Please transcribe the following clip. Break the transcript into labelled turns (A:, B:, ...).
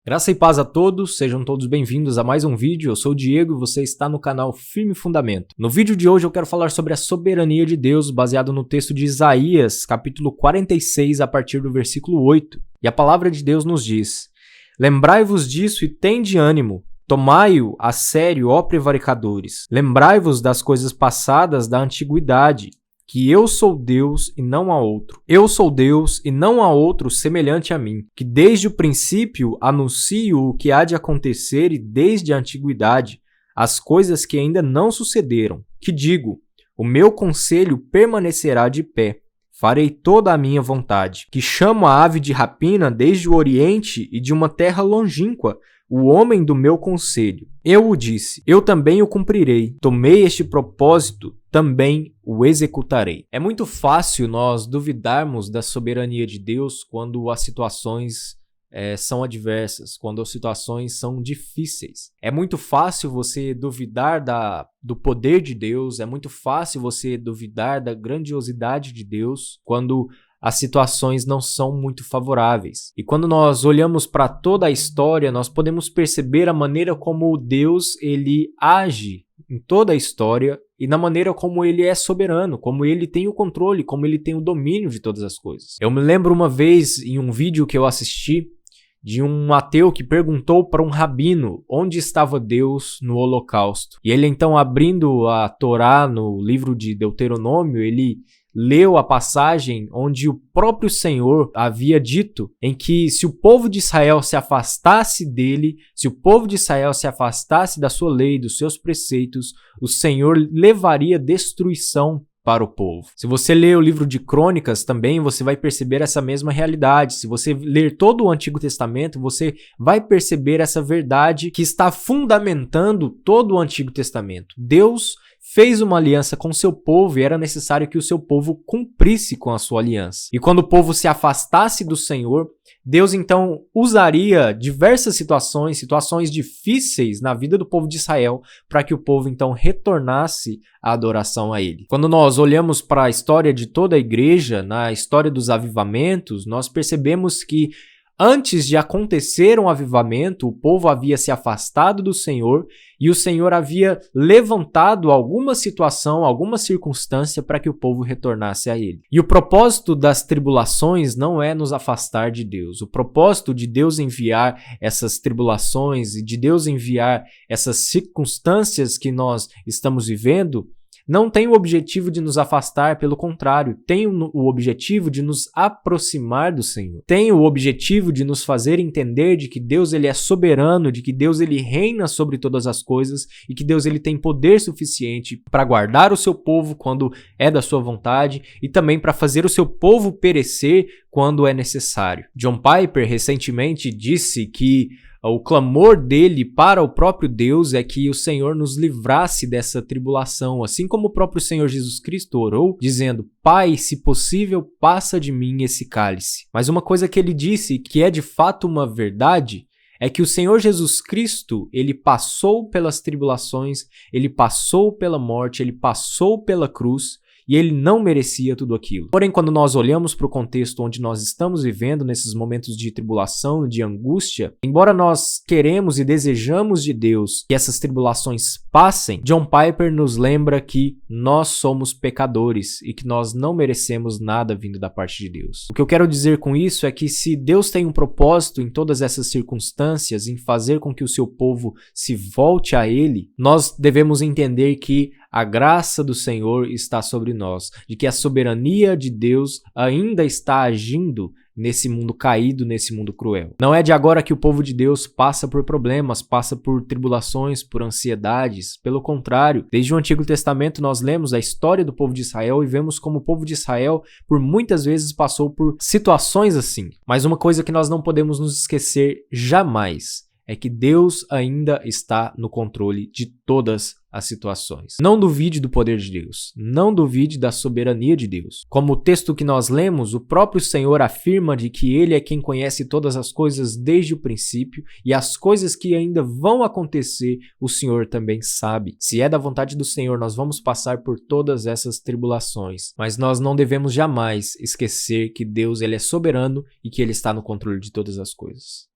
A: Graça e paz a todos, sejam todos bem-vindos a mais um vídeo. Eu sou o Diego e você está no canal Firme Fundamento. No vídeo de hoje eu quero falar sobre a soberania de Deus, baseado no texto de Isaías, capítulo 46, a partir do versículo 8. E a palavra de Deus nos diz: Lembrai-vos disso e tende ânimo. Tomai-o a sério, ó prevaricadores. Lembrai-vos das coisas passadas da antiguidade, que eu sou Deus e não há outro. Eu sou Deus e não há outro semelhante a mim, que desde o princípio anuncio o que há de acontecer e desde a antiguidade as coisas que ainda não sucederam. Que digo, o meu conselho permanecerá de pé, farei toda a minha vontade. Que chamo a ave de rapina desde o oriente e de uma terra longínqua, o homem do meu conselho. Eu o disse, eu também o cumprirei. Tomei este propósito, também o executarei. É muito fácil nós duvidarmos da soberania de Deus quando as situações são adversas, quando as situações são difíceis. É muito fácil você duvidar do poder de Deus, é muito fácil você duvidar da grandiosidade de Deus quando as situações não são muito favoráveis. E quando nós olhamos para toda a história, nós podemos perceber a maneira como Deus ele age em toda a história e na maneira como ele é soberano, como ele tem o controle, como ele tem o domínio de todas as coisas. Eu me lembro uma vez em um vídeo que eu assisti de um ateu que perguntou para um rabino onde estava Deus no Holocausto. E ele então, abrindo a Torá no livro de Deuteronômio, ele leu a passagem onde o próprio Senhor havia dito em que se o povo de Israel se afastasse dele, se o povo de Israel se afastasse da sua lei, dos seus preceitos, o Senhor levaria destruição para o povo. Se você ler o livro de Crônicas também, você vai perceber essa mesma realidade. Se você ler todo o Antigo Testamento, você vai perceber essa verdade que está fundamentando todo o Antigo Testamento. Deus fez uma aliança com o seu povo e era necessário que o seu povo cumprisse com a sua aliança. E quando o povo se afastasse do Senhor, Deus então usaria diversas situações difíceis na vida do povo de Israel para que o povo então retornasse à adoração a ele. Quando nós olhamos para a história de toda a igreja, na história dos avivamentos, nós percebemos que antes de acontecer um avivamento, o povo havia se afastado do Senhor e o Senhor havia levantado alguma situação, alguma circunstância para que o povo retornasse a ele. E o propósito das tribulações não é nos afastar de Deus. O propósito de Deus enviar essas tribulações e de Deus enviar essas circunstâncias que nós estamos vivendo não tem o objetivo de nos afastar, pelo contrário, tem o objetivo de nos aproximar do Senhor. Tem o objetivo de nos fazer entender de que Deus ele é soberano, de que Deus ele reina sobre todas as coisas e que Deus ele tem poder suficiente para guardar o seu povo quando é da sua vontade e também para fazer o seu povo perecer quando é necessário. John Piper recentemente disse que o clamor dele para o próprio Deus é que o Senhor nos livrasse dessa tribulação, assim como o próprio Senhor Jesus Cristo orou, dizendo: Pai, se possível, passa de mim esse cálice. Mas uma coisa que ele disse, que é de fato uma verdade, é que o Senhor Jesus Cristo, ele passou pelas tribulações, ele passou pela morte, ele passou pela cruz, e ele não merecia tudo aquilo. Porém, quando nós olhamos para o contexto onde nós estamos vivendo, nesses momentos de tribulação, de angústia, embora nós queremos e desejamos de Deus que essas tribulações passem, John Piper nos lembra que nós somos pecadores e que nós não merecemos nada vindo da parte de Deus. O que eu quero dizer com isso é que se Deus tem um propósito em todas essas circunstâncias, em fazer com que o seu povo se volte a Ele, nós devemos entender que a graça do Senhor está sobre nós, de que a soberania de Deus ainda está agindo nesse mundo caído, nesse mundo cruel. Não é de agora que o povo de Deus passa por problemas, passa por tribulações, por ansiedades. Pelo contrário, desde o Antigo Testamento nós lemos a história do povo de Israel e vemos como o povo de Israel por muitas vezes passou por situações assim. Mas uma coisa que nós não podemos nos esquecer jamais é que Deus ainda está no controle de todas as situações. Não duvide do poder de Deus, não duvide da soberania de Deus. Como o texto que nós lemos, o próprio Senhor afirma de que Ele é quem conhece todas as coisas desde o princípio e as coisas que ainda vão acontecer, o Senhor também sabe. Se é da vontade do Senhor, nós vamos passar por todas essas tribulações, mas nós não devemos jamais esquecer que Deus ele é soberano e que Ele está no controle de todas as coisas.